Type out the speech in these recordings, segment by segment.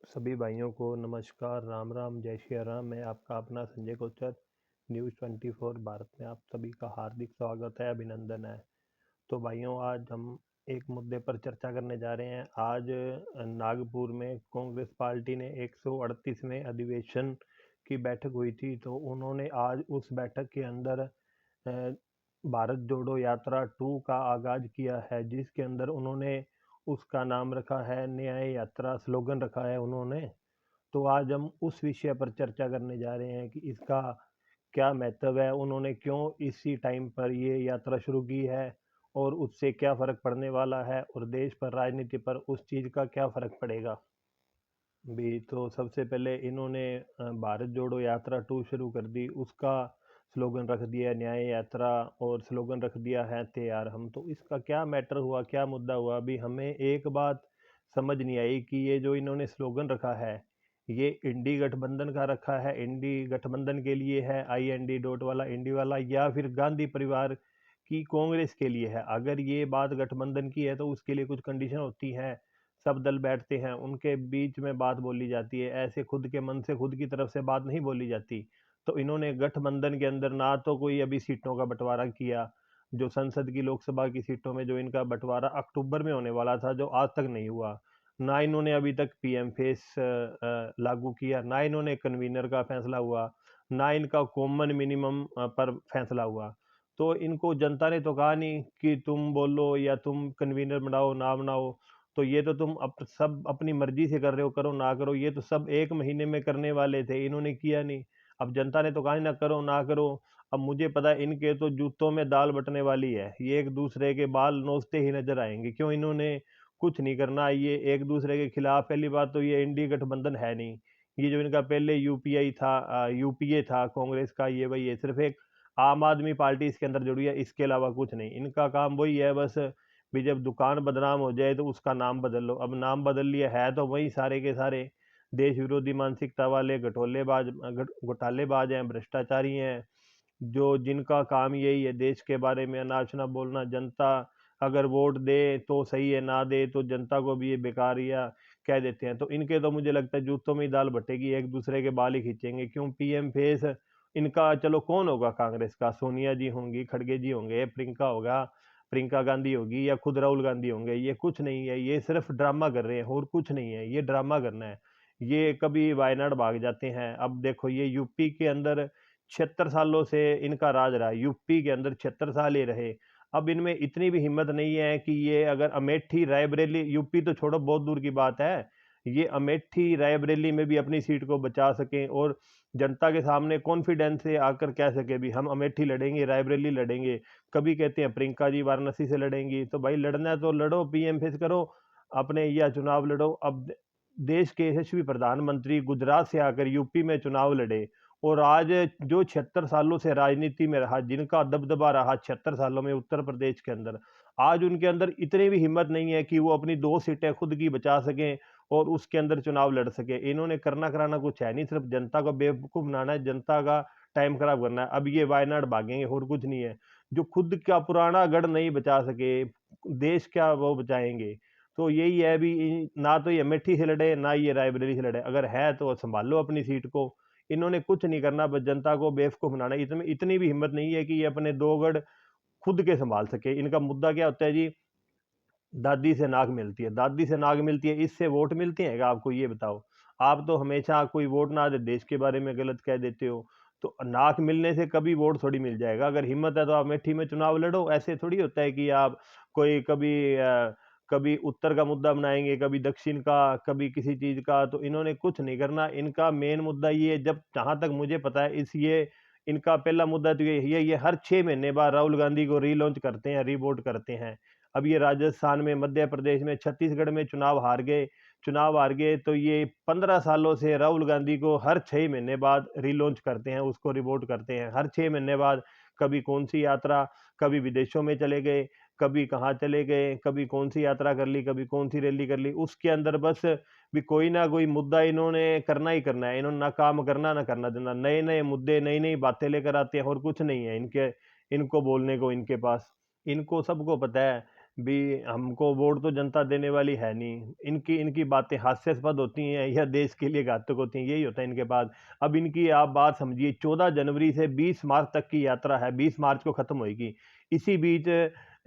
सभी भाइयों को नमस्कार, राम राम, जय श्री राम। मैं आपका अपना संजय कोचर, न्यूज़ 24 भारत में आप सभी का हार्दिक स्वागत है, अभिनंदन है। तो भाइयों, आज हम एक मुद्दे पर चर्चा करने जा रहे हैं। आज नागपुर में कांग्रेस पार्टी ने 138वें अधिवेशन की बैठक हुई थी। तो उन्होंने आज उस बैठक के अंदर भारत जोड़ो यात्रा 2 का आगाज किया है, जिसके अंदर उन्होंने उसका नाम रखा है न्याय यात्रा, स्लोगन रखा है उन्होंने। तो आज हम उस विषय पर चर्चा करने जा रहे हैं कि इसका क्या महत्व है, उन्होंने क्यों इसी टाइम पर ये यात्रा शुरू की है और उससे क्या फर्क पड़ने वाला है और देश पर, राजनीति पर उस चीज का क्या फर्क पड़ेगा। भी तो सबसे पहले इन्होंने भारत जोड़ो यात्रा 2 शुरू कर दी, उसका स्लोगन रख दिया न्याय यात्रा और स्लोगन रख दिया है तैयार हम। तो इसका क्या मैटर हुआ, क्या मुद्दा हुआ, अभी हमें एक बात समझ नहीं आई कि ये जो इन्होंने स्लोगन रखा है, ये इंडी गठबंधन का रखा है, इंडी गठबंधन के लिए है, आई एन डी डॉट वाला इंडी वाला, या फिर गांधी परिवार की कांग्रेस के लिए है। अगर ये बात गठबंधन की है तो उसके लिए कुछ कंडीशन होती हैं, सब दल बैठते हैं, उनके बीच में बात बोली जाती है, ऐसे खुद के मन से खुद की तरफ से बात नहीं बोली जाती। तो इन्होंने गठबंधन के अंदर ना तो कोई अभी सीटों का बंटवारा किया, जो संसद की लोकसभा की सीटों में जो इनका बंटवारा अक्टूबर में होने वाला था, जो आज तक नहीं हुआ। ना इन्होंने अभी तक पीएम फेस लागू किया, ना इन्होंने कन्वीनर का फैसला हुआ, ना इनका कॉमन मिनिमम पर फैसला हुआ। तो इनको जनता ने तो कहा नहीं कि तुम बोलो या तुम कन्वीनर बनाओ ना बनाओ, तो ये तो तुम सब अपनी मर्जी से कर रहे हो, करो ना करो, ये तो सब एक महीने में करने वाले थे, इन्होंने किया नहीं। अब जनता ने तो कहा ना करो ना करो। अब मुझे पता है इनके तो जूतों में दाल बटने वाली है, ये एक दूसरे के बाल नोचते ही नजर आएंगे। क्यों इन्होंने कुछ नहीं करना, ये एक दूसरे के खिलाफ। पहली बात तो ये इंडी गठबंधन है नहीं, ये जो इनका पहले यूपीआई था, यूपीए था कांग्रेस का, ये वही है, सिर्फ एक आम आदमी पार्टी इसके अंदर जुड़ी है, इसके अलावा कुछ नहीं। इनका काम वही है बस, भी जब दुकान बदनाम हो जाए तो उसका नाम बदल लो। अब नाम बदल लिया है तो वही सारे के सारे देश विरोधी मानसिकता वाले घोटालेबाज हैं, भ्रष्टाचारी हैं, जो जिनका काम यही है देश के बारे में अनाप शनाप बोलना। जनता अगर वोट दे तो सही है, ना दे तो जनता को भी ये बेकार या कह देते हैं। तो इनके तो मुझे लगता है जूतों में ही दाल बटेगी, एक दूसरे के बाल ही खींचेंगे। क्यों पीएम फेस इनका, चलो कौन होगा कांग्रेस का, सोनिया जी होंगी, खड़गे जी होंगे, प्रियंका गांधी होगी, या खुद राहुल गांधी होंगे। ये कुछ नहीं है, ये सिर्फ ड्रामा कर रहे हैं और कुछ नहीं है, ये ड्रामा करना है। ये कभी वायनाड भाग जाते हैं। अब देखो, ये यूपी के अंदर 76 सालों से इनका राज रहा है, यूपी के अंदर 76 साल ये रहे। अब इनमें इतनी भी हिम्मत नहीं है कि ये अगर अमेठी रायबरेली, यूपी तो छोड़ो बहुत दूर की बात है, ये अमेठी रायबरेली में भी अपनी सीट को बचा सकें और जनता के सामने कॉन्फिडेंस से आकर कह सके भी हम अमेठी लड़ेंगे, रायबरेली लड़ेंगे। कभी कहते हैं प्रियंका जी वाराणसी से लड़ेंगी, तो भाई लड़ना है तो लड़ो, पीएम फेस करो अपने, या चुनाव लड़ो। अब देश के यशस्वी प्रधानमंत्री गुजरात से आकर यूपी में चुनाव लड़े, और आज जो 76 सालों से राजनीति में रहा, जिनका दबदबा रहा 76 सालों में उत्तर प्रदेश के अंदर, आज उनके अंदर इतनी भी हिम्मत नहीं है कि वो अपनी 2 सीटें खुद की बचा सकें और उसके अंदर चुनाव लड़ सके। इन्होंने करना कराना कुछ है नहीं, सिर्फ जनता को बेवकूफ बनाना है, जनता का टाइम खराब करना है। अब ये वायनाड भागेंगे और कुछ नहीं है। जो खुद का पुराना गढ़ नहीं बचा सके, देश क्या वो बचाएंगे। तो यही है भी, ना तो ये अमेठी से लड़े ना ये रायबरेली से लड़े, अगर है तो संभालो अपनी सीट को। इन्होंने कुछ नहीं करना, बस जनता को बेवकूफ बनाना। इतनी इतनी भी हिम्मत नहीं है कि ये अपने 2 गढ़ खुद के संभाल सके। इनका मुद्दा क्या होता है जी, दादी से नाक मिलती है, दादी से नाक मिलती है, इससे वोट मिलते हैं क्या, आपको ये बताओ। आप तो हमेशा कोई वोट ना दे देश के बारे में गलत कह देते हो, तो नाक मिलने से कभी वोट थोड़ी मिल जाएगा। अगर हिम्मत है तो आप अमेठी में चुनाव लड़ो। ऐसे थोड़ी होता है कि आप कोई कभी उत्तर का मुद्दा बनाएंगे, कभी दक्षिण का, कभी किसी चीज का। तो इन्होंने कुछ नहीं करना। इनका मेन मुद्दा ये, जब जहां तक मुझे पता है, इस ये इनका पहला मुद्दा तो ये हर 6 महीने बाद राहुल गांधी को रीलॉन्च करते हैं, रीवोट करते हैं। अब ये राजस्थान में, मध्य प्रदेश में, छत्तीसगढ़ में चुनाव हार गए तो ये 15 सालों से राहुल गांधी को हर 6 महीने बाद रीलॉन्च करते हैं, उसको रिवोट करते हैं हर 6 महीने बाद। कभी कौन सी यात्रा, कभी विदेशों में चले गए, कभी कहाँ चले गए, कभी कौन सी यात्रा कर ली, कभी कौन सी रैली कर ली, उसके अंदर बस भी कोई ना कोई मुद्दा इन्होंने करना ही करना है। इन्होंने ना काम करना ना करना देना, नए नए मुद्दे, नई नई बातें लेकर आते हैं और कुछ नहीं है इनके, इनको बोलने को इनके पास। इनको सबको पता है भी हमको वोट तो जनता देने वाली है नहीं, इनकी इनकी बातें हास्यास्पद होती हैं या देश के लिए घातक होती हैं, यही होता है इनके पास। अब इनकी आप बात समझिए, 14 जनवरी से 20 मार्च तक की यात्रा है, 20 मार्च को खत्म होगी। इसी बीच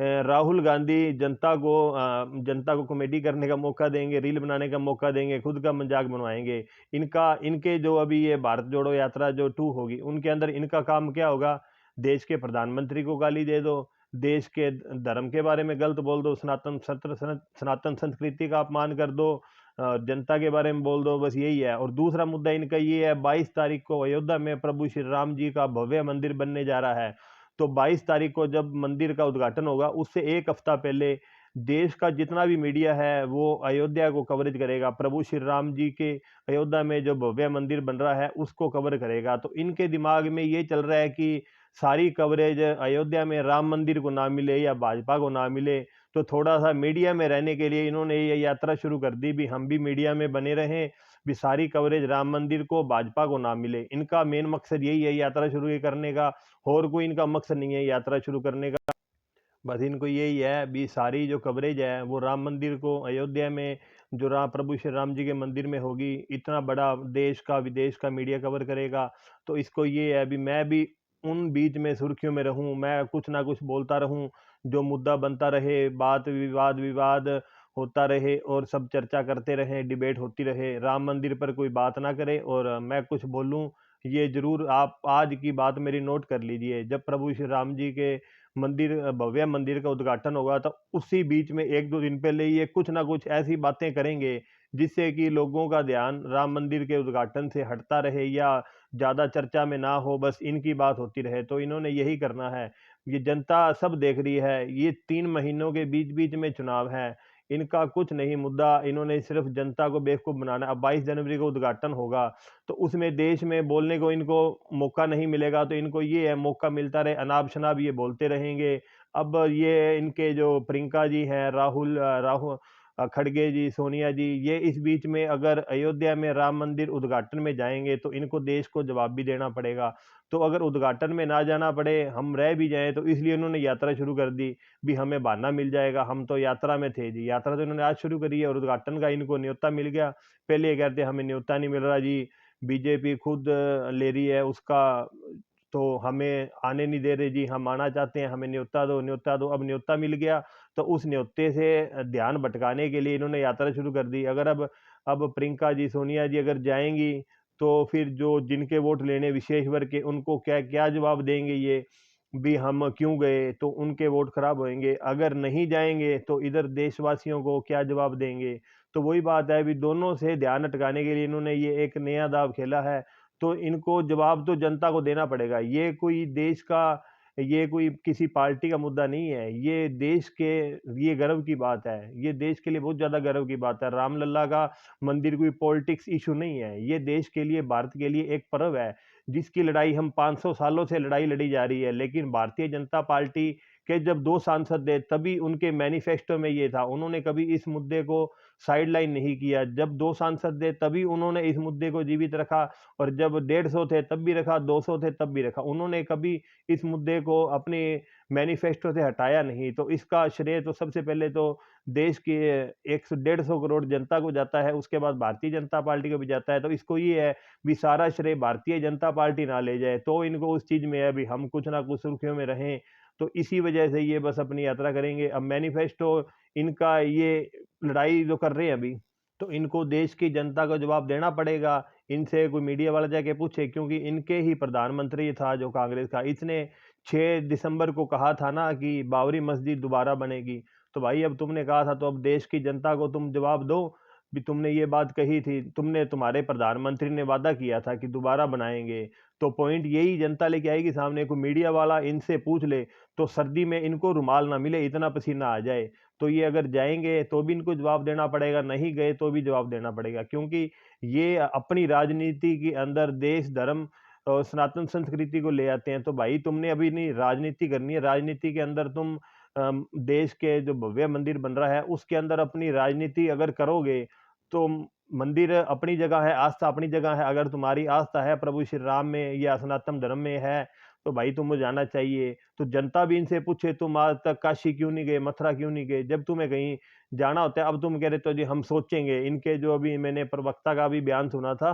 राहुल गांधी जनता को कॉमेडी करने का मौका देंगे, रील बनाने का मौका देंगे, खुद का मजाक बनवाएंगे। इनके जो अभी ये भारत जोड़ो यात्रा जो 2 होगी, उनके अंदर इनका काम क्या होगा? देश के प्रधानमंत्री को गाली दे दो, देश के धर्म के बारे में गलत बोल दो, सनातन संस्कृति का अपमान कर दो, जनता के बारे में बोल दो, बस यही है। और दूसरा मुद्दा इनका ये है, 22 तारीख को अयोध्या में प्रभु श्री राम जी का भव्य मंदिर बनने जा रहा है। तो 22 तारीख को जब मंदिर का उद्घाटन होगा, उससे एक हफ्ता पहले देश का जितना भी मीडिया है वो अयोध्या को कवरेज करेगा, प्रभु श्री राम जी के अयोध्या में जो भव्य मंदिर बन रहा है उसको कवर करेगा। तो इनके दिमाग में ये चल रहा है कि सारी कवरेज अयोध्या में राम मंदिर को ना मिले या भाजपा को ना मिले, तो थोड़ा सा मीडिया में रहने के लिए इन्होंने ये यात्रा शुरू कर दी, भी हम भी मीडिया में बने रहें, भी सारी कवरेज राम मंदिर को भाजपा को ना मिले। इनका मेन मकसद यही है यात्रा शुरू करने का, और कोई इनका मकसद नहीं है यात्रा शुरू करने का। बस इनको यही है, भी सारी जो कवरेज है वो राम मंदिर को अयोध्या में जो राम प्रभु श्री राम जी के मंदिर में होगी, इतना बड़ा देश का विदेश का मीडिया कवर करेगा। तो इसको ये है भी मैं भी उन बीच में सुर्खियों में रहूं, मैं कुछ ना कुछ बोलता रहूं, जो मुद्दा बनता रहे, बात विवाद विवाद होता रहे और सब चर्चा करते रहे, डिबेट होती रहे, राम मंदिर पर कोई बात ना करे और मैं कुछ बोलूं। ये जरूर आप आज की बात मेरी नोट कर लीजिए, जब प्रभु श्री राम जी के भव्य मंदिर का उद्घाटन होगा, तो उसी बीच में 1-2 दिन पहले ये कुछ ना कुछ ऐसी बातें करेंगे जिससे कि लोगों का ध्यान राम मंदिर के उद्घाटन से हटता रहे या ज्यादा चर्चा में ना हो, बस इनकी बात होती रहे। तो इन्होंने यही करना है, ये जनता सब देख रही है, ये 3 महीनों के बीच बीच में चुनाव है, इनका कुछ नहीं मुद्दा, इन्होंने सिर्फ जनता को बेवकूफ बनाना है। अब 22 जनवरी को उद्घाटन होगा, तो उसमें देश में बोलने को इनको मौका नहीं मिलेगा, तो इनको ये है मौका मिलता रहे, अनाप शनाप ये बोलते रहेंगे। अब ये इनके जो प्रियंका जी हैं, राहुल खड़गे जी, सोनिया जी, ये इस बीच में अगर अयोध्या में राम मंदिर उद्घाटन में जाएंगे तो इनको देश को जवाब भी देना पड़ेगा। तो अगर उद्घाटन में ना जाना पड़े, हम रह भी जाएं, तो इसलिए उन्होंने यात्रा शुरू कर दी, भी हमें बहाना मिल जाएगा, हम तो यात्रा में थे जी। यात्रा तो इन्होंने आज शुरू करी है और उद्घाटन का इनको न्योता मिल गया। पहले ये कहते हमें न्योता नहीं मिल रहा जी, बीजेपी खुद ले रही है उसका, तो हमें आने नहीं दे रहे जी, हम आना चाहते हैं, हमें न्योता दो न्योता दो। अब न्योता मिल गया, तो उस न्योते से ध्यान भटकाने के लिए इन्होंने यात्रा शुरू कर दी। अगर अब प्रियंका जी, सोनिया जी अगर जाएंगी, तो फिर जो जिनके वोट लेने विशेष वर्ग के, उनको क्या क्या जवाब देंगे ये, भी हम क्यों गए, तो उनके वोट खराब होंगे। अगर नहीं जाएंगे तो इधर देशवासियों को क्या जवाब देंगे। तो वही बात है, भी दोनों से ध्यान हटकाने के लिए इन्होंने ये एक नया दाव खेला है। तो इनको जवाब तो जनता को देना पड़ेगा, ये कोई किसी पार्टी का मुद्दा नहीं है, ये देश के लिए गर्व की बात है, ये देश के लिए बहुत ज्यादा गर्व की बात है। रामलला का मंदिर कोई पॉलिटिक्स इशू नहीं है, ये देश के लिए, भारत के लिए एक पर्व है, जिसकी लड़ाई हम 500 सालों से लड़ाई लड़ी जा रही है। लेकिन भारतीय जनता पार्टी के जब 2 सांसद थे, तभी उनके मैनिफेस्टो में ये था, उन्होंने कभी इस मुद्दे को साइडलाइन नहीं किया। जब 2 सांसद थे तभी उन्होंने इस मुद्दे को जीवित रखा, और जब 150 थे तब भी रखा, 200 थे तब भी रखा, उन्होंने कभी इस मुद्दे को अपने मैनिफेस्टो से हटाया नहीं। तो इसका श्रेय तो सबसे पहले तो देश के 100-150 करोड़ जनता को जाता है, उसके बाद भारतीय जनता पार्टी को भी जाता है। तो इसको ये है भी सारा श्रेय भारतीय जनता पार्टी ना ले जाए, तो इनको उस चीज में है भी हम कुछ ना कुछ सुर्खियों में रहें। तो इसी वजह से ये बस अपनी यात्रा करेंगे। अब मैनिफेस्टो इनका ये लड़ाई जो कर रहे हैं अभी, तो इनको देश की जनता को जवाब देना पड़ेगा। इनसे कोई मीडिया वाला जाके पूछे, क्योंकि इनके ही प्रधानमंत्री था जो कांग्रेस का, इसने 6 दिसंबर को कहा था ना कि बाबरी मस्जिद दोबारा बनेगी। तो भाई अब तुमने कहा था, तो अब देश की जनता को तुम जवाब दो, भी तुमने ये बात कही थी, तुम्हारे प्रधानमंत्री ने वादा किया था कि दोबारा बनाएंगे। तो पॉइंट यही जनता लेके आएगी सामने। कोई मीडिया वाला इनसे पूछ ले तो सर्दी में इनको रुमाल ना मिले, इतना पसीना आ जाए। तो ये अगर जाएंगे तो भी इनको जवाब देना पड़ेगा, नहीं गए तो भी जवाब देना पड़ेगा, क्योंकि ये अपनी राजनीति के अंदर देश, धर्म और सनातन संस्कृति को ले आते हैं। तो भाई तुमने अभी नहीं राजनीति करनी है, राजनीति के अंदर तुम देश के जो भव्य मंदिर बन रहा है उसके अंदर अपनी राजनीति अगर करोगे, तो मंदिर अपनी जगह है, आस्था अपनी जगह है। अगर तुम्हारी आस्था है प्रभु श्री राम में या सनातन धर्म में है, तो भाई तुम्हें जाना चाहिए। तो जनता भी इनसे पूछे तुम आज तक काशी क्यों नहीं गए, मथुरा क्यों नहीं गए, जब तुम्हें कहीं जाना होता है। अब तुम कह रहे तो जी हम सोचेंगे। इनके जो अभी मैंने प्रवक्ता का भी बयान सुना था,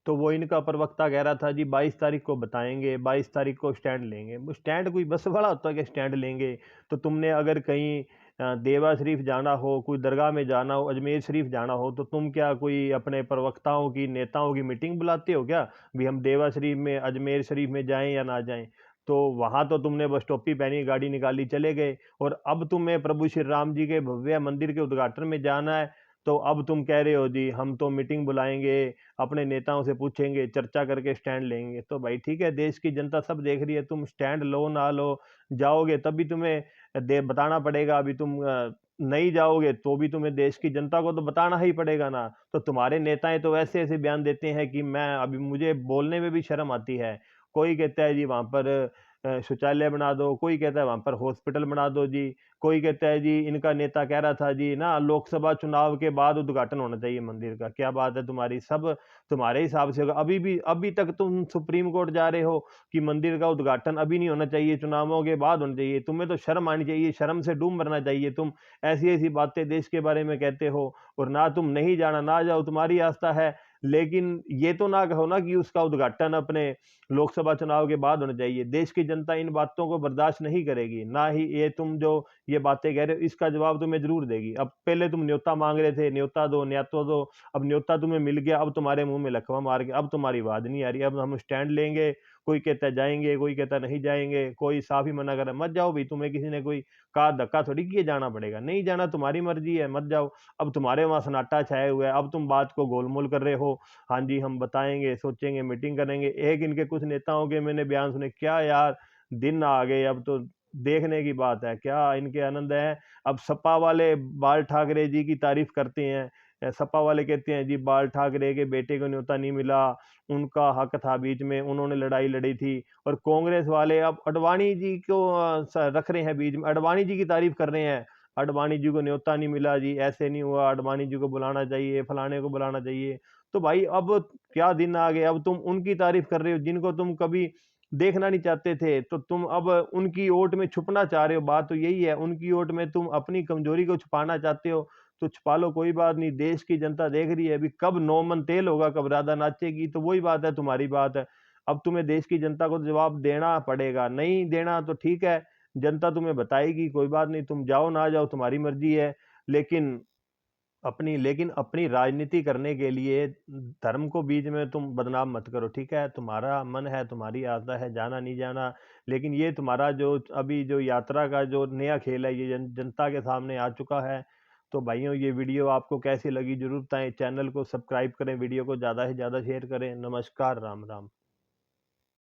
तो वो इनका प्रवक्ता कह रहा था जी 22 तारीख को बताएंगे, 22 तारीख को स्टैंड लेंगे। वो स्टैंड कोई बस वाला होता है कि स्टैंड लेंगे? तो तुमने अगर कहीं देवा शरीफ जाना हो, कोई दरगाह में जाना हो, अजमेर शरीफ जाना हो, तो तुम क्या कोई अपने प्रवक्ताओं की, नेताओं की मीटिंग बुलाते हो क्या भी हम देवा शरीफ में, अजमेर शरीफ में जाएं या ना जाएं? तो वहां तो तुमने बस टोपी पहनी, गाड़ी निकाली, चले गए। और अब तुम्हें प्रभु श्री राम जी के भव्य मंदिर के उद्घाटन में जाना है, तो अब तुम कह रहे हो जी हम तो मीटिंग बुलाएंगे, अपने नेताओं से पूछेंगे, चर्चा करके स्टैंड लेंगे। तो भाई ठीक है, देश की जनता सब देख रही है, तुम स्टैंड लो ना लो, जाओगे तब भी तुम्हें दे बताना पड़ेगा। अभी तुम नहीं जाओगे तो भी तुम्हें देश की जनता को तो बताना ही पड़ेगा ना। तो तुम्हारे नेताएं तो ऐसे ऐसे बयान देते हैं कि मैं अभी, मुझे बोलने में भी शर्म आती है। कोई कहता है जी वहां पर शौचालय बना दो, कोई कहता है वहां पर हॉस्पिटल बना दो जी, कोई कहता है जी, इनका नेता कह रहा था जी ना लोकसभा चुनाव के बाद उद्घाटन होना चाहिए मंदिर का। क्या बात है तुम्हारी, सब तुम्हारे हिसाब से होगा। अभी तक तुम सुप्रीम कोर्ट जा रहे हो कि मंदिर का उद्घाटन अभी नहीं होना चाहिए, चुनावों के बाद होना चाहिए। तुम्हें तो शर्म आनी चाहिए, शर्म से डूब मरना चाहिए। तुम ऐसी ऐसी बातें देश के बारे में कहते हो, और ना तुम नहीं जाना, ना जाओ, तुम्हारी आस्था है। लेकिन ये तो ना कहो ना कि उसका उद्घाटन अपने लोकसभा चुनाव के बाद होना चाहिए। देश की जनता इन बातों को बर्दाश्त नहीं करेगी, ना ही ये तुम जो ये बातें कह रहे हो इसका जवाब तुम्हें जरूर देगी। अब पहले तुम न्योता मांग रहे थे, न्योता दो, न्योता दो। अब न्योता तुम्हें मिल गया, अब तुम्हारे मुंह में लकवा मार के अब तुम्हारी बात नहीं आ रही। अब हम स्टैंड लेंगे, कोई कहता है जाएंगे, कोई कहता है नहीं जाएंगे, कोई साफ ही मना कर रहा है मत जाओ भाई। तुम्हें किसी ने कोई कहा, धक्का थोड़ी किए जाना पड़ेगा, नहीं जाना तुम्हारी मर्जी है, मत जाओ। अब तुम्हारे वहां सन्नाटा छाया हुआ है, अब तुम बात को गोलमोल कर रहे हो। हाँ जी हम बताएंगे, सोचेंगे, मीटिंग करेंगे। एक इनके कुछ नेताओं के मैंने बयान सुने, क्या यार दिन आ गए। अब तो देखने की बात है, क्या इनके आनंद है। अब सपा वाले बाल ठाकरे जी की तारीफ करते हैं। सपा वाले कहते हैं जी बाल ठाकरे के बेटे को न्योता नहीं मिला, उनका हक था, बीच में उन्होंने लड़ाई लड़ी थी। और कांग्रेस वाले अब अडवाणी जी को रख रहे हैं बीच में, अडवाणी जी की तारीफ कर रहे हैं। अडवाणी जी को न्योता नहीं मिला जी, ऐसे नहीं हुआ, अडवाणी जी को बुलाना चाहिए, फलाने को बुलाना चाहिए। तो भाई अब क्या दिन आ गए, अब तुम उनकी तारीफ कर रहे हो जिनको तुम कभी देखना नहीं चाहते थे। तो तुम अब उनकी ओट में छुपना चाह रहे हो, बात तो यही है। उनकी ओट में तुम अपनी कमजोरी को छुपाना चाहते हो, तो छुपा लो, कोई बात नहीं। देश की जनता देख रही है, अभी कब नौ मन तेल होगा, कब राधा नाचेगी। तो वही बात है, तुम्हारी बात है। अब तुम्हें देश की जनता को जवाब देना पड़ेगा, नहीं देना तो ठीक है, जनता तुम्हें बताएगी, कोई बात नहीं। तुम जाओ ना जाओ तुम्हारी मर्जी है। लेकिन अपनी राजनीति करने के लिए धर्म को बीच में तुम बदनाम मत करो, ठीक है? तुम्हारा मन है, तुम्हारी आस्था है, जाना नहीं जाना। लेकिन ये तुम्हारा जो अभी जो यात्रा का जो नया खेल है, ये जनता के सामने आ चुका है। तो भाइयों, ये वीडियो आपको कैसी लगी जरूर बताएं। चैनल को सब्सक्राइब करें, वीडियो को ज़्यादा से ज़्यादा शेयर करें। नमस्कार, राम राम।